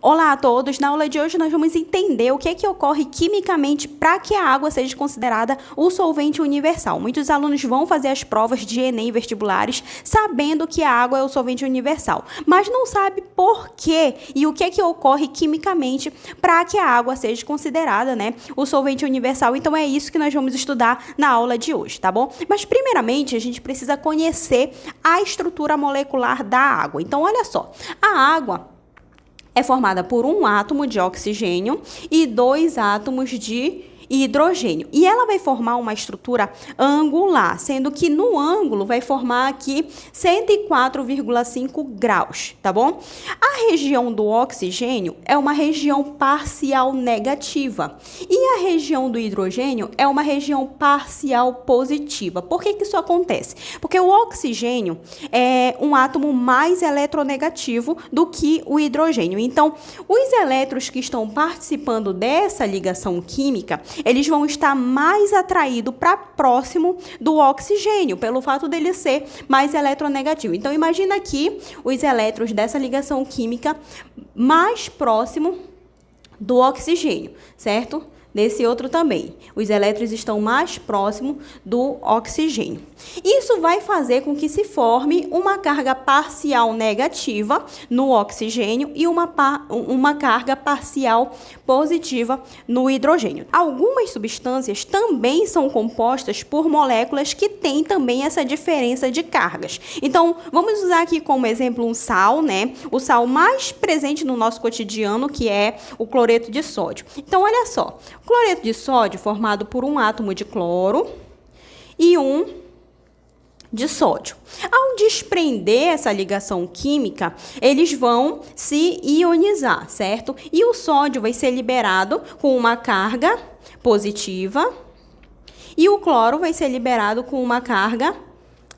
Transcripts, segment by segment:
Olá a todos! Na aula de hoje nós vamos entender o que é que ocorre quimicamente para que a água seja considerada o solvente universal. Muitos alunos vão fazer as provas de Enem vestibulares sabendo que a água é o solvente universal, mas não sabe por quê e o que é que ocorre quimicamente para que a água seja considerada, o solvente universal. Então é isso que nós vamos estudar na aula de hoje, tá bom? Mas primeiramente a gente precisa conhecer a estrutura molecular da água. Então olha só, a água é formada por um átomo de oxigênio e 2 átomos de hidrogênio. E ela vai formar uma estrutura angular, sendo que no ângulo vai formar aqui 104,5 graus, tá bom? A região do oxigênio é uma região parcial negativa e a região do hidrogênio é uma região parcial positiva. Por que isso acontece? Porque o oxigênio é um átomo mais eletronegativo do que o hidrogênio. Então, os elétrons que estão participando dessa ligação química, eles vão estar mais atraídos para próximo do oxigênio, pelo fato dele ser mais eletronegativo. Então, imagina aqui os elétrons dessa ligação química mais próximo do oxigênio, certo? Desse outro também. Os elétrons estão mais próximos do oxigênio. Isso vai fazer com que se forme uma carga parcial negativa no oxigênio e uma carga parcial positiva no hidrogênio. Algumas substâncias também são compostas por moléculas que têm também essa diferença de cargas. Então, vamos usar aqui como exemplo um sal, O sal mais presente no nosso cotidiano, que é o cloreto de sódio. Então, olha só. Cloreto de sódio formado por um átomo de cloro e um de sódio. Ao desprender essa ligação química, eles vão se ionizar, certo? E o sódio vai ser liberado com uma carga positiva e o cloro vai ser liberado com uma carga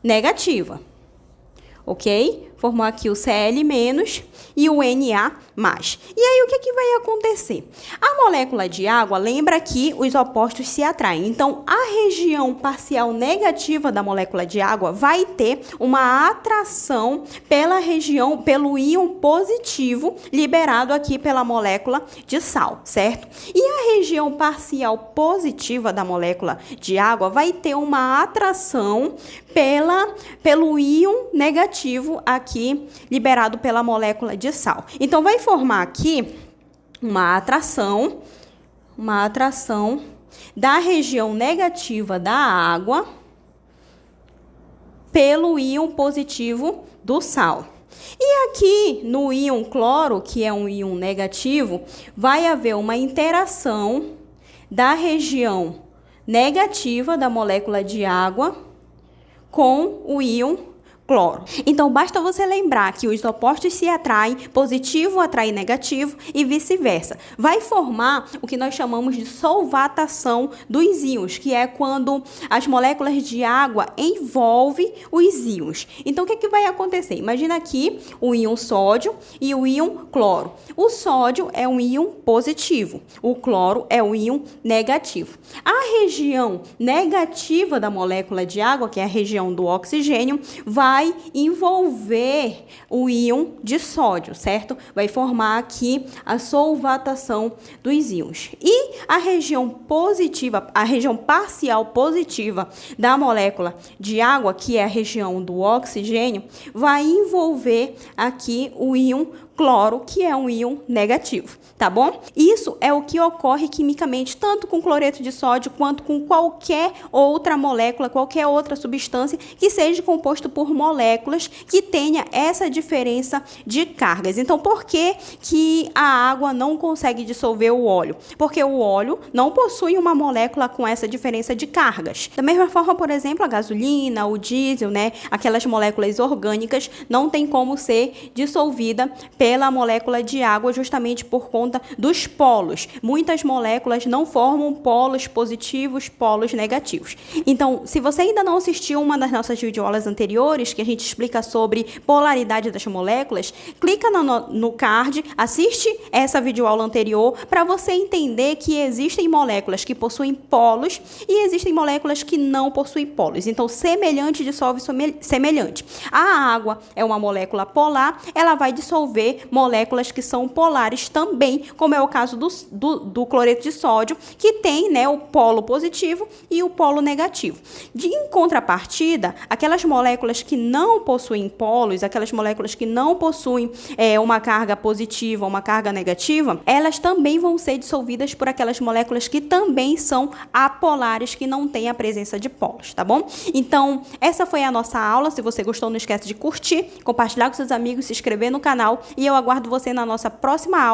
negativa. Ok? Formou aqui o Cl- e o Na+. E aí, o que vai acontecer? A molécula de água, lembra que os opostos se atraem. Então, a região parcial negativa da molécula de água vai ter uma atração pelo íon positivo liberado aqui pela molécula de sal, certo? E a região parcial positiva da molécula de água vai ter uma atração pelo íon negativo aqui liberado pela molécula de sal. Então, vai formar aqui uma atração da região negativa da água pelo íon positivo do sal. E aqui no íon cloro, que é um íon negativo, vai haver uma interação da região negativa da molécula de água com o íon cloro. Então, basta você lembrar que os opostos se atraem, positivo atrai negativo e vice-versa. Vai formar o que nós chamamos de solvatação dos íons, que é quando as moléculas de água envolvem os íons. Então, o que vai acontecer? Imagina aqui o íon sódio e o íon cloro. O sódio é um íon positivo, o cloro é um íon negativo. A região negativa da molécula de água, que é a região do oxigênio, vai envolver o íon de sódio, certo? Vai formar aqui a solvatação dos íons. E a região positiva, a região parcial positiva da molécula de água, que é a região do oxigênio, vai envolver aqui o íon cloro, que é um íon negativo, tá bom? Isso é o que ocorre quimicamente, tanto com cloreto de sódio, quanto com qualquer outra molécula, qualquer outra substância que seja composto por moléculas que tenha essa diferença de cargas. Então, por que a água não consegue dissolver o óleo? Porque o óleo não possui uma molécula com essa diferença de cargas. Da mesma forma, por exemplo, a gasolina, o diesel, aquelas moléculas orgânicas, não tem como ser dissolvida pela molécula de água, justamente por conta dos polos. Muitas moléculas não formam polos positivos, polos negativos. Então, se você ainda não assistiu uma das nossas videoaulas anteriores, que a gente explica sobre polaridade das moléculas, clica no card, assiste essa videoaula anterior para você entender que existem moléculas que possuem polos e existem moléculas que não possuem polos. Então, semelhante dissolve semelhante. A água é uma molécula polar, ela vai dissolver dissolver moléculas que são polares também, como é o caso do cloreto de sódio, que tem, né, o polo positivo e o polo negativo. Em contrapartida, aquelas moléculas que não possuem polos, aquelas moléculas que não possuem uma carga positiva, uma carga negativa, elas também vão ser dissolvidas por aquelas moléculas que também são apolares, que não têm a presença de polos, tá bom? Então, essa foi a nossa aula. Se você gostou, não esquece de curtir, compartilhar com seus amigos, se inscrever no canal, e eu aguardo você na nossa próxima aula.